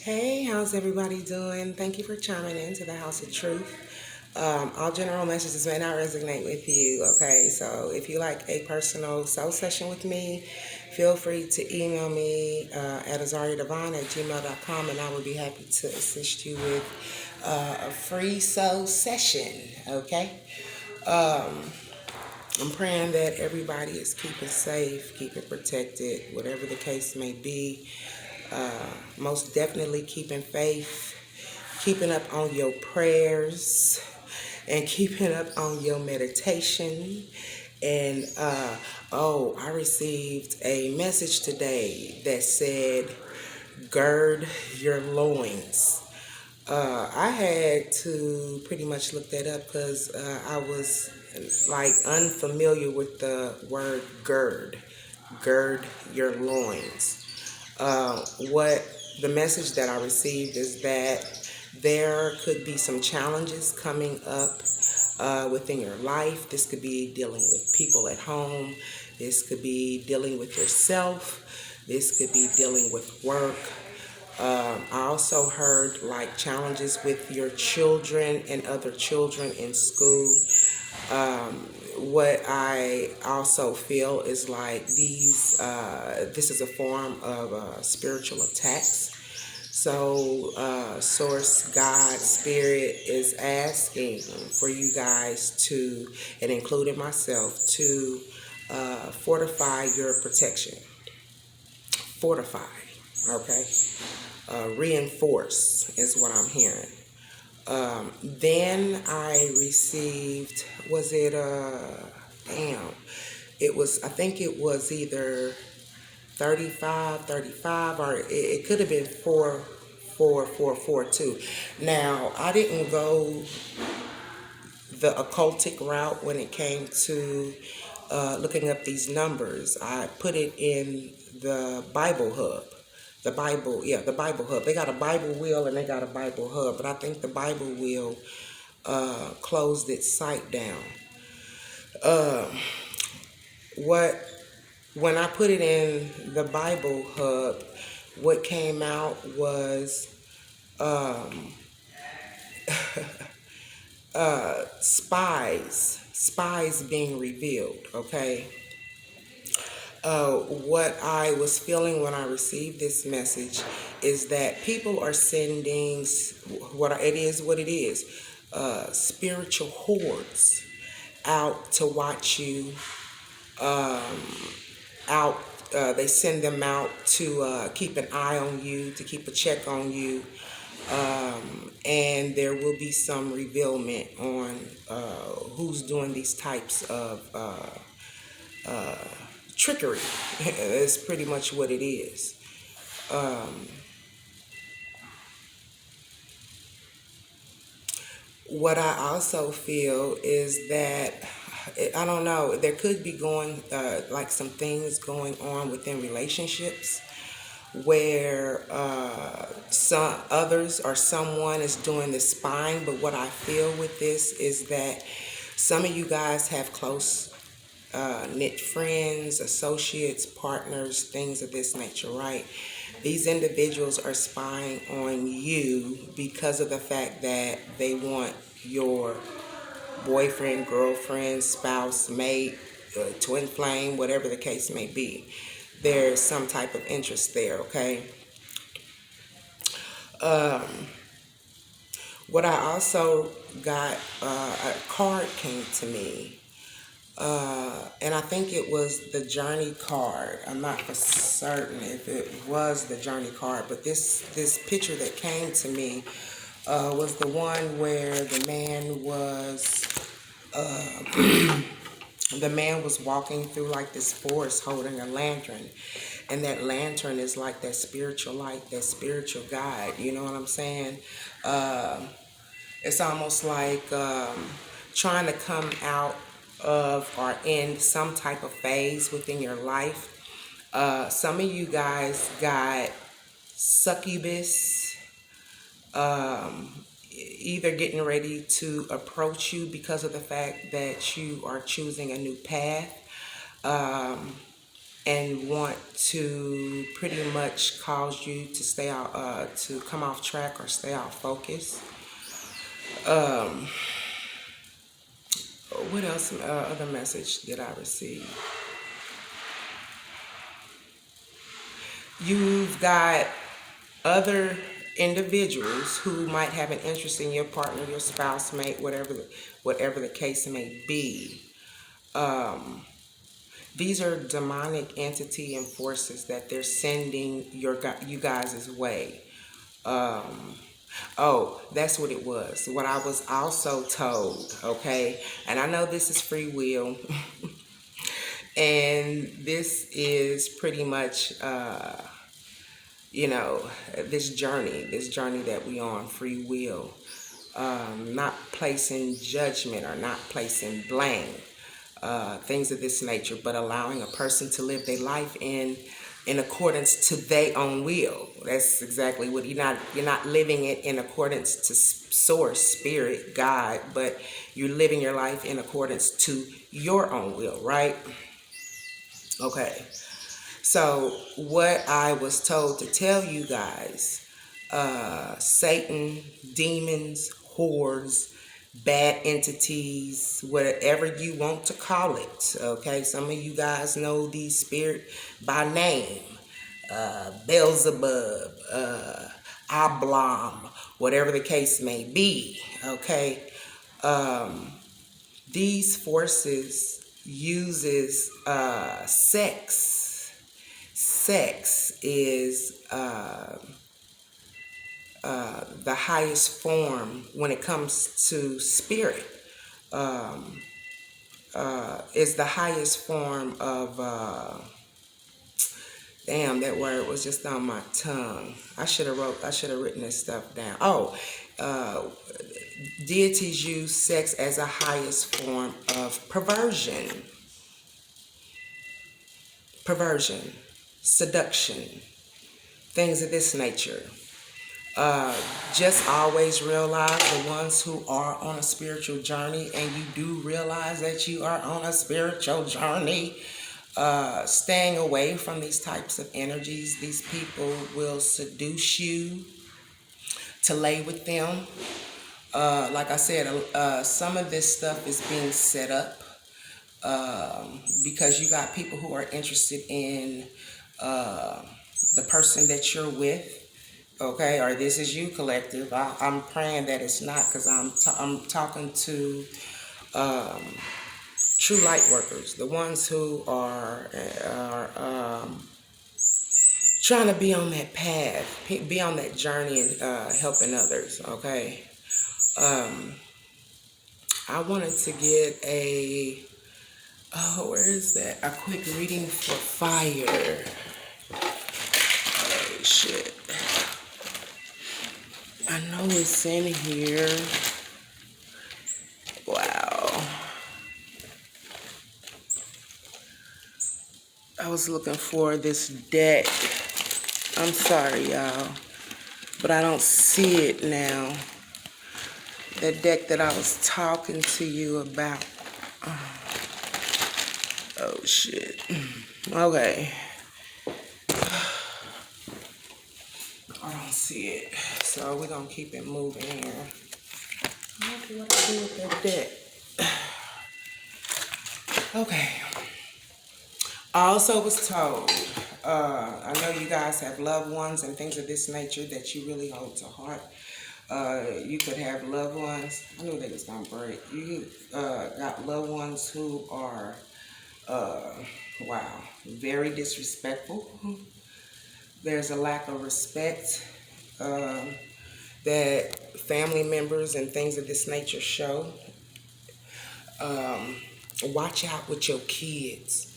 Hey, how's everybody doing? Thank you for chiming in to the House of Truth. All general messages may not resonate with you, okay? So if you like a personal soul session with me, feel free to email me at AZARIADEVINE@gmail.com, and I will be happy to assist you with a free soul session, okay? I'm praying that everybody is keeping safe, keeping protected, whatever the case may be. Most definitely keeping faith, keeping up on your prayers, and keeping up on your meditation. And I received a message today that said, gird your loins. I had to pretty much look that up because I was like unfamiliar with the word gird. Gird your loins. What the message that I received is that there could be some challenges coming up within your life. This could be dealing with people at home. This could be dealing with yourself. This could be dealing with work. I also heard like challenges with your children and other children in school. What I also feel is like this is a form of spiritual attacks. So, Source, God, Spirit is asking for you guys to, and including myself, to fortify your protection. Fortify, okay? Reinforce is what I'm hearing. Then I received, I think it was either 35, or it could have been 44442. Now, I didn't go the occultic route when it came to looking up these numbers. I put it in the Bible Hub. The Bible Hub. They got a Bible Wheel and they got a Bible Hub, but I think the Bible Wheel closed its site down. When I put it in the Bible Hub, what came out was spies being revealed, okay? What I was feeling when I received this message is that people are sending what it is, spiritual hordes out to watch you, out. They send them out to keep an eye on you, to keep a check on you, and there will be some revealment on who's doing these types of trickery. It's pretty much what it is. What I also feel is that, I don't know, there could be like some things going on within relationships where some others or someone is doing the spying. But what I feel with this is that some of you guys have close knit friends, associates, partners, things of this nature, right? These individuals are spying on you because of the fact that they want your boyfriend, girlfriend, spouse, mate, twin flame, whatever the case may be. There's some type of interest there, okay? What I also got, a card came to me. And I think it was the journey card. I'm not for certain if it was the journey card, but this picture that came to me was the one where the man was walking through like this forest holding a lantern, and that lantern is like that spiritual light, that spiritual guide. You know what I'm saying? It's almost like trying to come out of or end some type of phase within your life. Some of you guys got succubus either getting ready to approach you because of the fact that you are choosing a new path. and want to pretty much cause you to stay out, to come off track or stay off focus. What else? Other message did I receive? You've got other individuals who might have an interest in your partner, your spouse, mate, whatever the case may be. These are demonic entity and forces that they're sending you guys' way. Oh, that's what it was. What I was also told, okay? And I know this is free will. And this is pretty much, this journey that we on, free will. Not placing judgment or not placing blame. Things of this nature, but allowing a person to live their life in accordance to their own will. That's exactly what you're not living it in accordance to source, spirit, God, but you're living your life in accordance to your own will, right? Okay. So what I was told to tell you guys, Satan, demons, hordes, bad entities, whatever you want to call it, okay? Some of you guys know these spirit by name, Beelzebub, Ablam, whatever the case may be, okay? These forces uses sex. Sex is the highest form when it comes to spirit. Is the highest form of damn, that word was just on my tongue. I should have written this stuff down. Deities use sex as a highest form of perversion, seduction, things of this nature. Just always realize, the ones who are on a spiritual journey, and you do realize that you are on a spiritual journey, staying away from these types of energies. These people will seduce you to lay with them. Like I said, some of this stuff is being set up because you got people who are interested in the person that you're with. Okay, or this is you, collective. I'm praying that it's not, because I'm talking to true light workers, the ones who are trying to be on that path, be on that journey, and helping others. Okay, I wanted to get where is that? A quick reading for fire. Oh shit. I know it's in here. Wow. I was looking for this deck. I'm sorry, y'all, but I don't see it now. That deck that I was talking to you about. Oh, shit. Okay. I don't see it. So we're going to keep it moving here. What do I do with that deck? Okay. I also was told, I know you guys have loved ones and things of this nature that you really hold to heart. You could have loved ones. I knew they was going to break. You got loved ones who are, very disrespectful. There's a lack of respect that family members and things of this nature show. Watch out with your kids.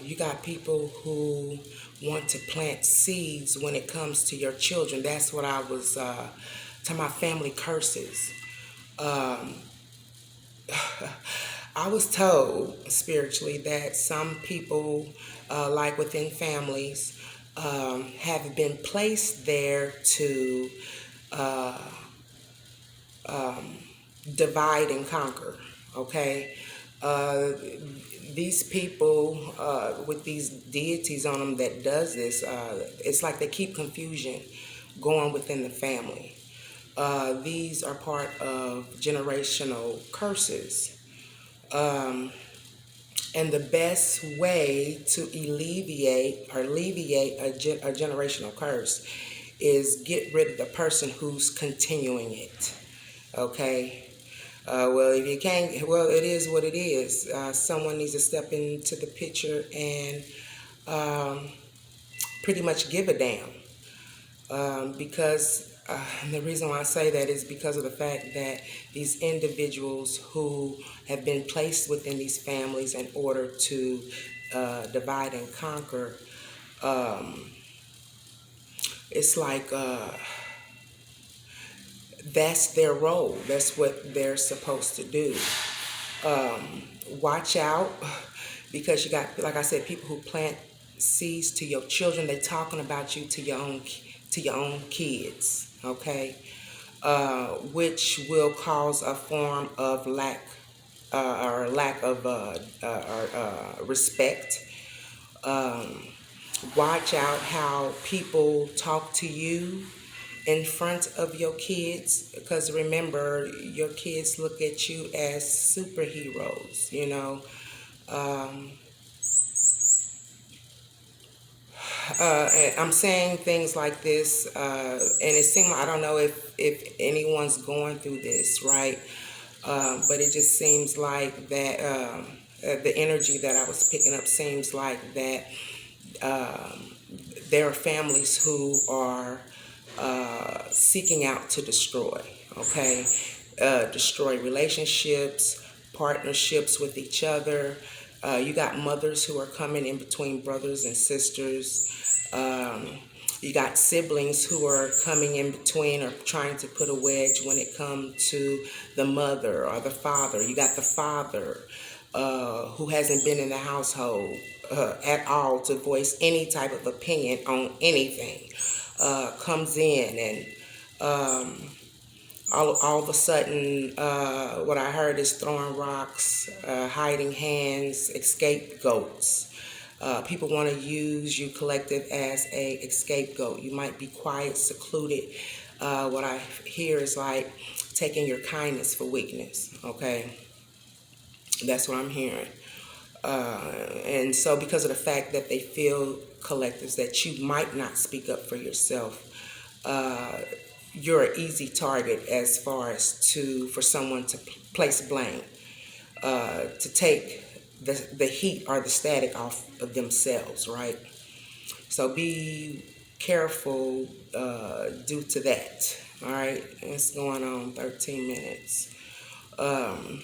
You got people who want to plant seeds when it comes to your children. That's what I was to my family curses. I was told spiritually that some people, like within families, have been placed there to divide and conquer. Okay, Uh, these people with these deities on them that does this, it's like they keep confusion going within the family. These are part of generational curses. Um, and the best way to alleviate a generational curse is get rid of the person who's continuing it. Okay? Well, if you can't, well, it is what it is. Someone needs to step into the picture and um, pretty much give a damn. Because the reason why I say that is because of the fact that these individuals who have been placed within these families in order to divide and conquer, um, it's like that's their role. That's what they're supposed to do. Um, Watch out, because you got, like I said, people who plant seeds to your children. They're talking about you to your own kids. Okay, which will cause a form of lack of respect. Um, Watch out how people talk to you in front of your kids, because remember, your kids look at you as superheroes. Um, I'm saying things like this, and it seems, I don't know if anyone's going through this, right? But it just seems like that the energy that I was picking up seems like that um, there are families who are seeking out to destroy, okay? Destroy relationships, partnerships with each other. You got mothers who are coming in between brothers and sisters. You got siblings who are coming in between or trying to put a wedge when it comes to the mother or the father. You got the father who hasn't been in the household at all to voice any type of opinion on anything, comes in and all of a sudden, what I heard is throwing rocks, hiding hands, scapegoats. People want to use you collective as a scapegoat. You might be quiet, secluded. What I hear is like taking your kindness for weakness. Okay, that's what I'm hearing. And so, because of the fact that they feel collectives that you might not speak up for yourself, you're an easy target as far as for someone to place blame, to take the heat or the static off of themselves, right? So be careful due to that. All right, it's going on 13 minutes. Um,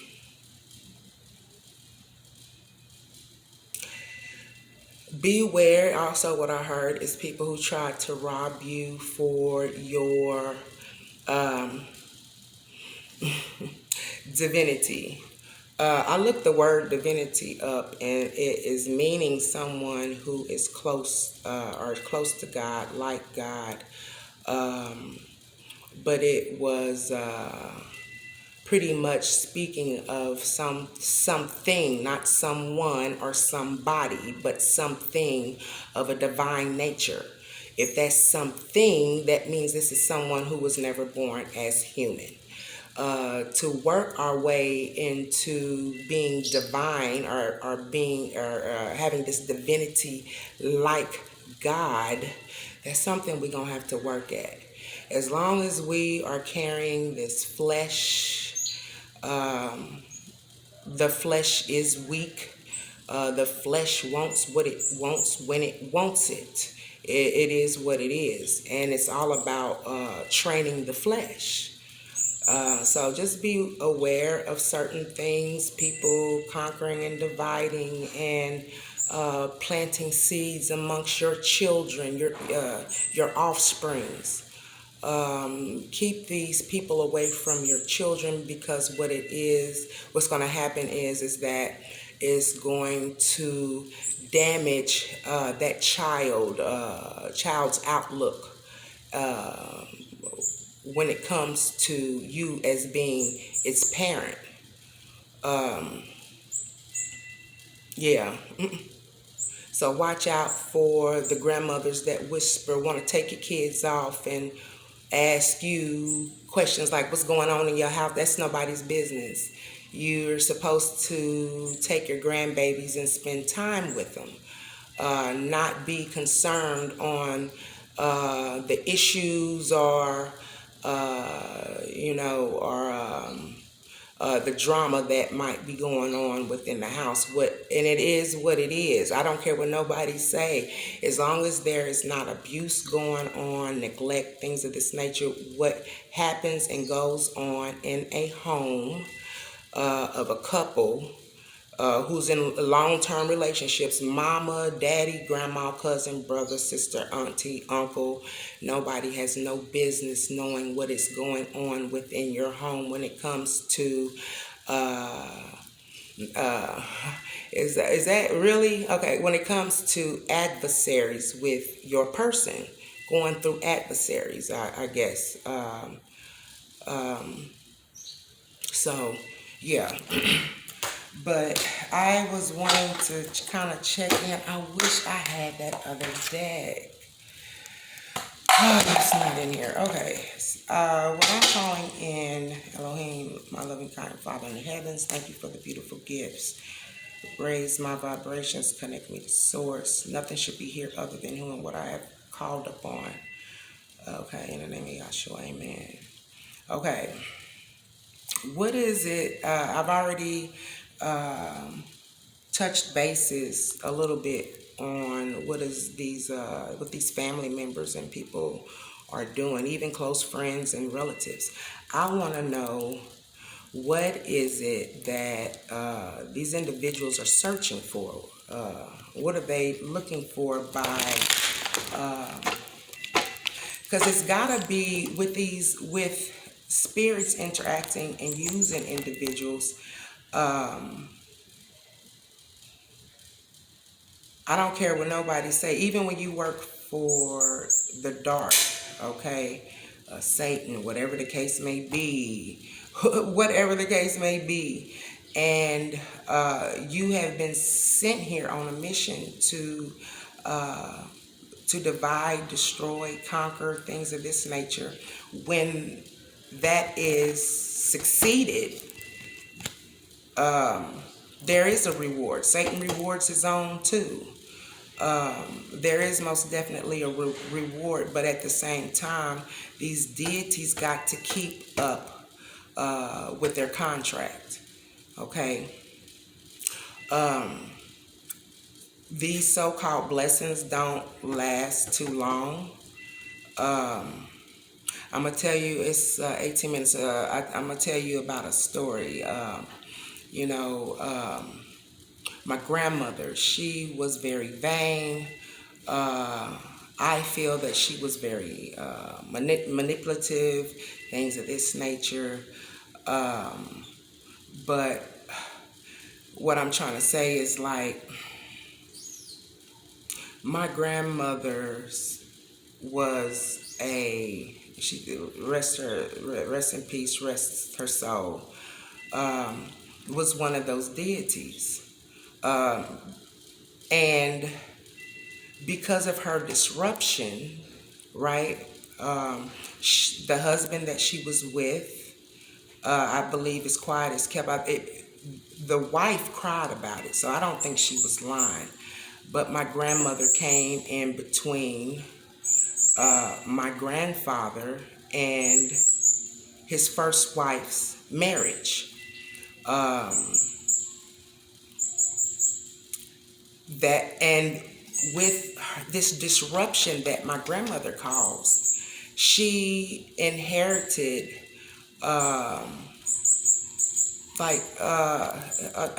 Beware. Also, what I heard is people who try to rob you for your um, divinity. I looked the word divinity up, and it is meaning someone who is close or close to God, like God. Um, but it was pretty much speaking of something, not someone or somebody, but something of a divine nature. If that's something, that means this is someone who was never born as human. To work our way into being divine or having this divinity like God, that's something we're gonna have to work at. As long as we are carrying this flesh, um, the flesh is weak. The flesh wants what it wants when it wants it. It is what it is, and it's all about training the flesh. So just be aware of certain things, people conquering and dividing and planting seeds amongst your children, your offsprings. Keep these people away from your children, because what's going to happen is that it's going to damage that child's outlook. Uh, when it comes to you as being its parent. Um, Yeah. So watch out for the grandmothers that whisper, want to take your kids off and ask you questions like what's going on in your house. That's nobody's business. You're supposed to take your grandbabies and spend time with them, not be concerned on the issues or, the drama that might be going on within the house. And it is what it is. I don't care what nobody say. As long as there is not abuse going on, neglect, things of this nature, what happens and goes on in a home of a couple who's in long-term relationships, mama, daddy, grandma, cousin, brother, sister, auntie, uncle. Nobody has no business knowing what is going on within your home when it comes to, uh, is that really? Okay, when it comes to adversaries with your person, going through adversaries, I guess. So, yeah. But I was wanting to kind of check in. I wish I had that other deck. Oh, it's not in here. Okay. What I'm calling in, Elohim, my loving kind Father in the heavens, thank you for the beautiful gifts. Raise my vibrations, connect me to source. Nothing should be here other than who and what I have called upon. Okay, in the name of Yahshua, amen. Okay. What is it? I've already touched bases a little bit on what these family members and people are doing, even close friends and relatives. I want to know, what is it that these individuals are searching for? What are they looking for by? Because it's got to be with spirits interacting and using individuals. I don't care what nobody say. Even when you work for the dark, okay, Satan, whatever the case may be, whatever the case may be, and you have been sent here on a mission to divide, destroy, conquer, things of this nature. When that is succeeded, there is a reward. Satan rewards his own too. There is most definitely a reward, but at the same time, these deities got to keep up with their contract. Okay. These so-called blessings don't last too long. I'm gonna tell you, it's 18 minutes. I'm gonna tell you about a story. You know, my grandmother, she was very vain. I feel that she was very manipulative, things of this nature. But what I'm trying to say is, like, my grandmother's was she rest in peace, rest her soul, was one of those deities. And because of her disruption, right, the husband that she was with, I believe, is quiet as kept. The wife cried about it, so I don't think she was lying. But my grandmother came in between my grandfather and his first wife's marriage. And with this disruption that my grandmother caused, she inherited a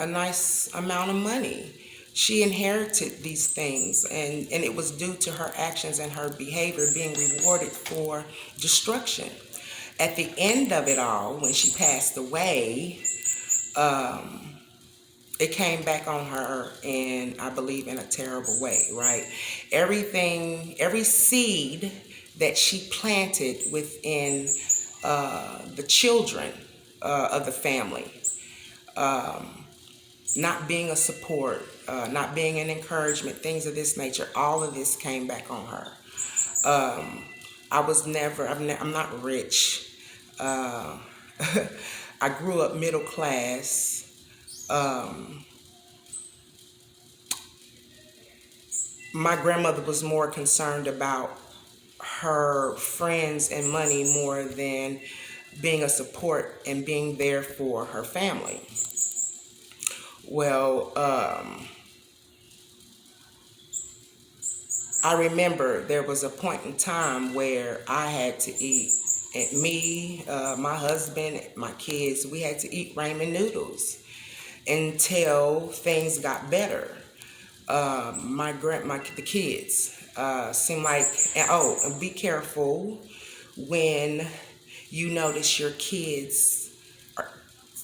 nice amount of money. She inherited these things, and it was due to her actions and her behavior being rewarded for destruction. At the end of it all, when she passed away, it came back on her, and I believe in a terrible way, right? Every seed that she planted within the children of the family, not being a support, not being an encouragement, things of this nature. All of this came back on her. I was never, I'm not rich. Uh, I grew up middle class. My grandmother was more concerned about her friends and money more than being a support and being there for her family. Well, I remember there was a point in time where I had to eat, and me, my husband, my kids, we had to eat ramen noodles until things got better. The kids seem like, and be careful when you notice your kids are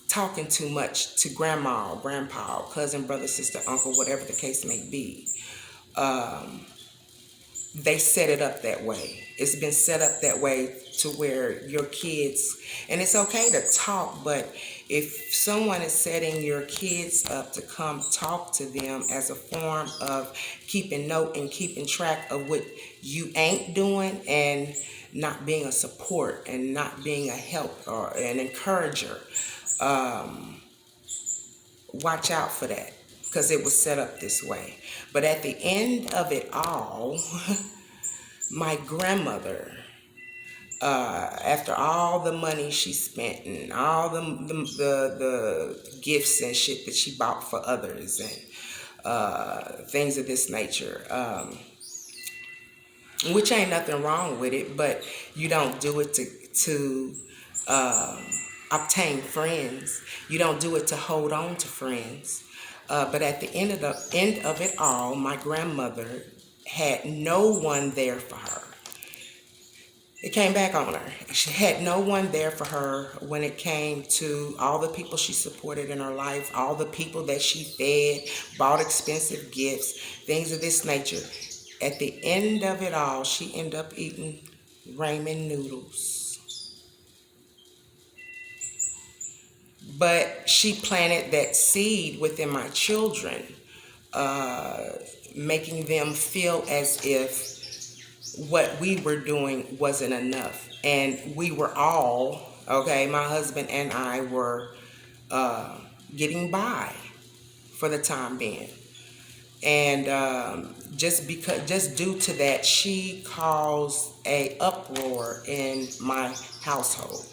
talking too much to grandma, grandpa, cousin, brother, sister, uncle, whatever the case may be. They set it up that way. It's been set up that way to where your kids, and it's okay to talk, but if someone is setting your kids up to come talk to them as a form of keeping note and keeping track of what you ain't doing and not being a support and not being a help or an encourager, watch out for that, because it was set up this way. But at the end of it all, my grandmother, after all the money she spent and all the gifts and shit that she bought for others and things of this nature, which ain't nothing wrong with it, but you don't do it to obtain friends. You don't do it to hold on to friends. But at the end of it all, my grandmother had no one there for her. It came back on her. She had no one there for her when it came to all the people she supported in her life, all the people that she fed, bought expensive gifts, things of this nature. At the end of it all, she ended up eating ramen noodles. But she planted that seed within my children, making them feel as if what we were doing wasn't enough. And we were all, okay, my husband and I were getting by for the time being. And just due to that, she caused a uproar in my household.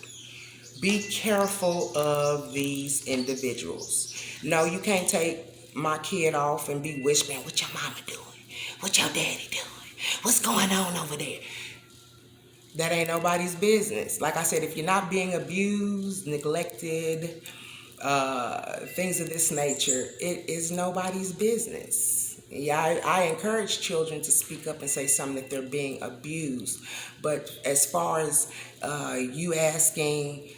Be careful of these individuals. No, you can't take my kid off and be whispering, what your mama doing? What your daddy doing? What's going on over there? That ain't nobody's business. Like I said, if you're not being abused, neglected, things of this nature, it is nobody's business. Yeah, I encourage children to speak up and say something if they're being abused. But as far as you asking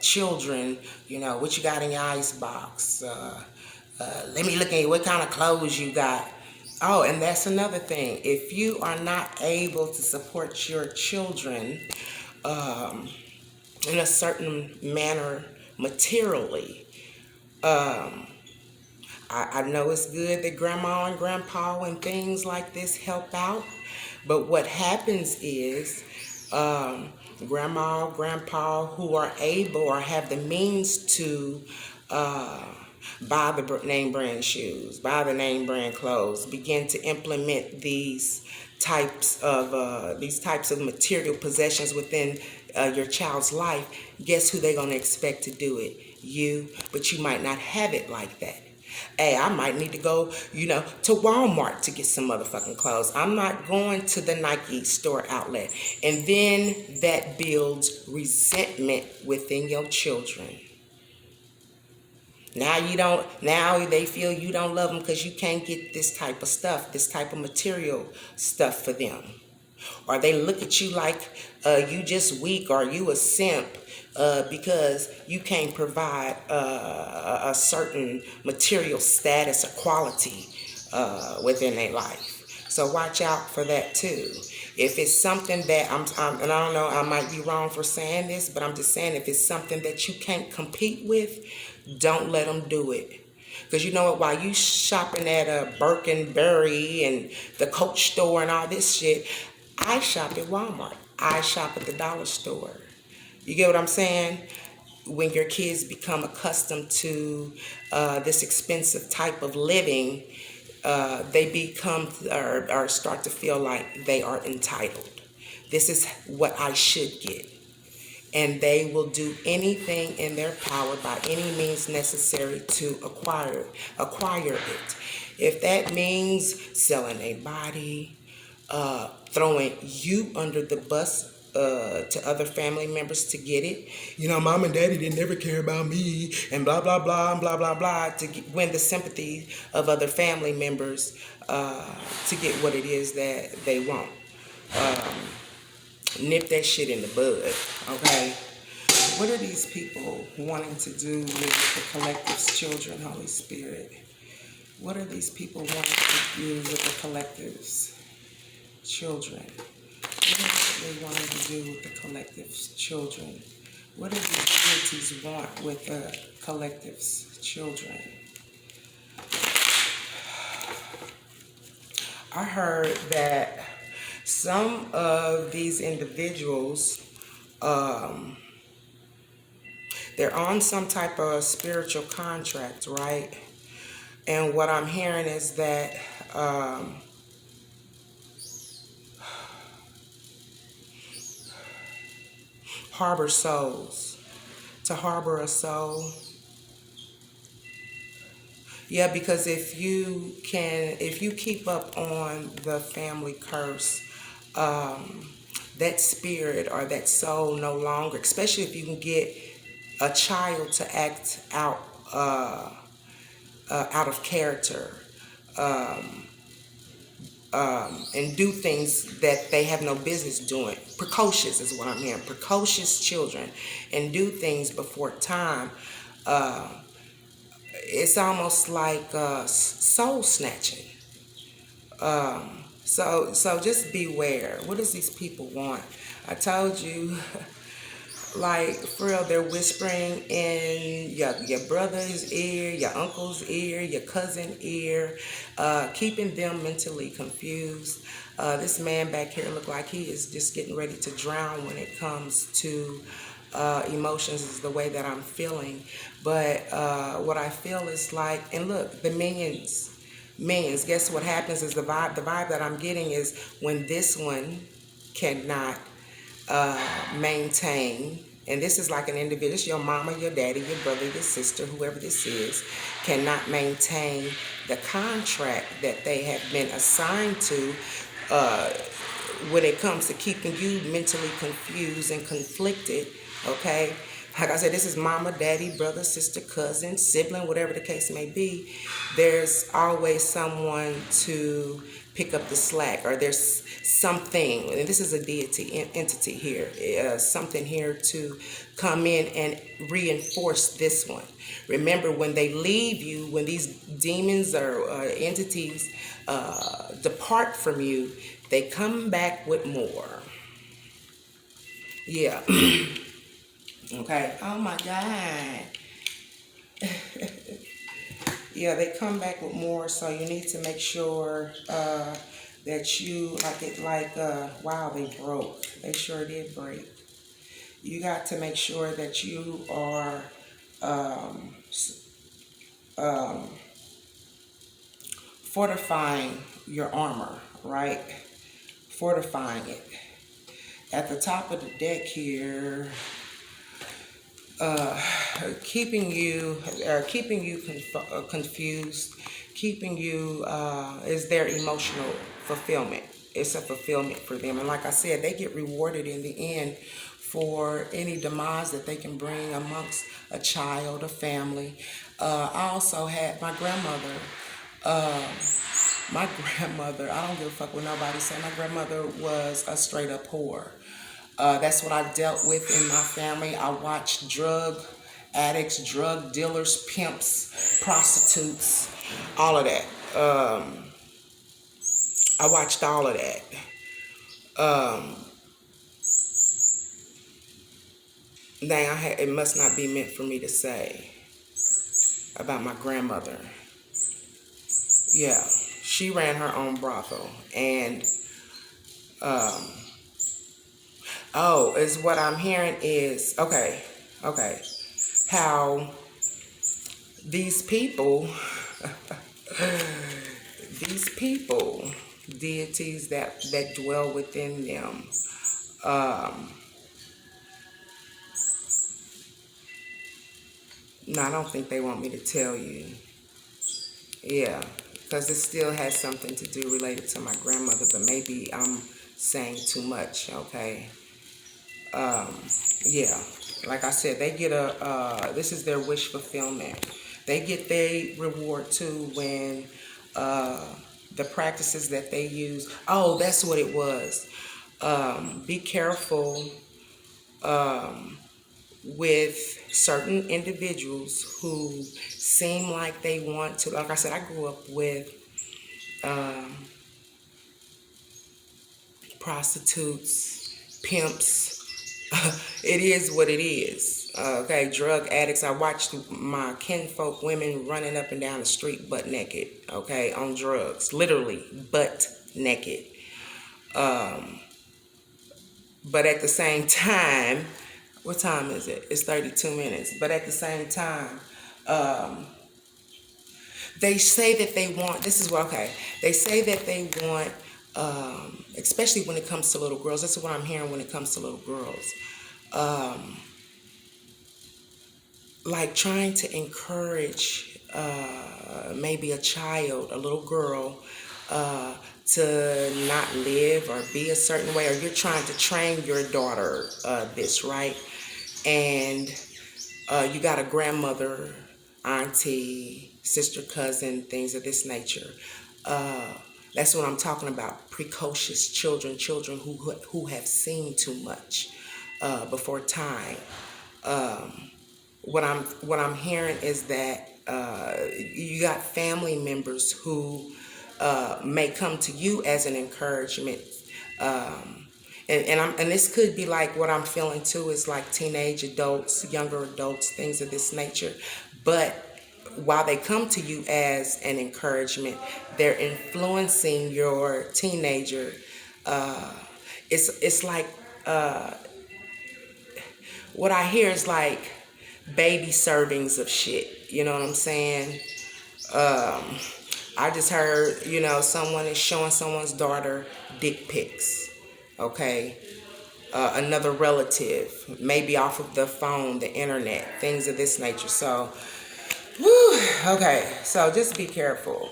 children, what you got in your icebox, let me look at what kind of clothes you got. Oh, and that's another thing. If you are not able to support your children in a certain manner materially, I know it's good that grandma and grandpa and things like this help out, but what happens is grandma, grandpa who are able or have the means to buy the name brand shoes, buy the name brand clothes, begin to implement these types of material possessions within your child's life. Guess who they're going to expect to do it? You. But you might not have it like that. Hey, I might need to go, to Walmart to get some motherfucking clothes. I'm not going to the Nike store outlet. And then that builds resentment within your children. Now they feel you don't love them because you can't get this type of stuff, this type of material stuff for them. Or they look at you like you just weak or you a simp because you can't provide a certain material status or quality within their life. So watch out for that too. If it's something that and I don't know, I might be wrong for saying this, but I'm just saying if it's something that you can't compete with, don't let them do it. Because you know what, while you shopping at a Berry and the Coach store and all this shit, I shop at Walmart. I shop at the dollar store. You get what I'm saying? When your kids become accustomed to this expensive type of living, they become or start to feel like they are entitled. This is what I should get. And they will do anything in their power by any means necessary to acquire it. If that means selling a body, throwing you under the bus to other family members to get it. You know, mom and daddy didn't never care about me, and blah, blah, blah, and blah, blah, blah, to win the sympathy of other family members to get what it is that they want. Nip that shit in the bud, okay? What are these people wanting to do with the collective's children, Holy Spirit? What are these people wanting to do with the collective's children? What is it they wanting to do with the collective's children? What do these deities want with the collective's children? I heard that some of these individuals, they're on some type of spiritual contract, right? And what I'm hearing is that harbor souls, to harbor a soul. Yeah, because if you keep up on the family curse, that spirit or that soul no longer, especially if you can get a child to act out out of character, and do things that they have no business doing. Precocious is what I'm hearing. Precocious children, and do things before time. It's almost like soul snatching. So just beware. What does these people want? I told you, like, for real, they're whispering in your brother's ear, your uncle's ear, your cousin's ear, keeping them mentally confused. This man back here look like he is just getting ready to drown when it comes to emotions, is the way that I'm feeling. But what I feel is like, and look, the minions, guess what happens is the vibe that I'm getting is when this one cannot maintain, and this is like an individual, it's your mama, your daddy, your brother, your sister, whoever this is, cannot maintain the contract that they have been assigned to when it comes to keeping you mentally confused and conflicted, okay? Like I said, this is mama, daddy, brother, sister, cousin, sibling, whatever the case may be. There's always someone to pick up the slack, or there's something, and this is a deity entity here, something here to come in and reinforce this one. Remember, when they leave you, when these demons or entities depart from you, they come back with more. Yeah. Okay. Oh my God. Yeah, they come back with more, so you need to make sure that you, wow, they broke. They sure did break. You got to make sure that you are fortifying your armor, right? Fortifying it. At the top of the deck here, keeping you confused, keeping you is their emotional fulfillment. It's a fulfillment for them, and like I said, they get rewarded in the end for any demise that they can bring amongst a child, a family. I also had my grandmother. I don't give a fuck what nobody say. My grandmother was a straight up whore. That's what I dealt with in my family. I watched drug addicts, drug dealers, pimps, prostitutes, all of that. I watched all of that. Dang, it must not be meant for me to say. about my grandmother. Yeah, she ran her own brothel. And, oh, is what I'm hearing is, okay, how these people, these people, deities that dwell within them, no, I don't think they want me to tell you. Yeah, because it still has something to do related to my grandmother, but maybe I'm saying too much, okay? Yeah, like I said, they get this is their wish fulfillment. They get their reward too when the practices that they use, oh, that's what it was. Be careful with certain individuals who seem like they want to, like I said, I grew up with prostitutes, pimps. It is what it is. Okay, drug addicts. I watched my kinfolk women running up and down the street butt naked, okay, on drugs. Literally, butt naked. But at the same time, what time is it? It's 32 minutes. But at the same time, they say that they want, this is what, okay, they say that they want, especially when it comes to little girls, this is what I'm hearing when it comes to little girls, like trying to encourage maybe a child, a little girl, to not live or be a certain way, or you're trying to train your daughter this, right? And you got a grandmother, auntie, sister, cousin, things of this nature. That's what I'm talking about. Precocious children, children who have seen too much before time. What I'm hearing is that you got family members who may come to you as an encouragement. And this could be like what I'm feeling too is like teenage adults, younger adults, things of this nature. But while they come to you as an encouragement, they're influencing your teenager. It's like what I hear is like baby servings of shit. You know what I'm saying? I just heard, someone is showing someone's daughter dick pics. Okay? Another relative, maybe off of the phone, the internet, things of this nature. So, okay, so just be careful.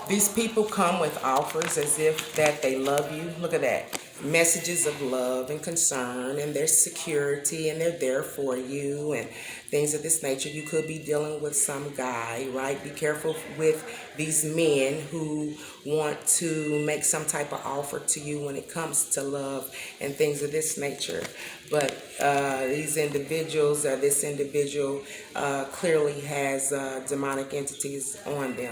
These people come with offers as if that they love you. Look at that. Messages of love and concern and their security, and they're there for you and things of this nature. You could be dealing with some guy, right? Be careful with these men who want to make some type of offer to you when it comes to love and things of this nature. But these individuals, this individual clearly has demonic entities on them.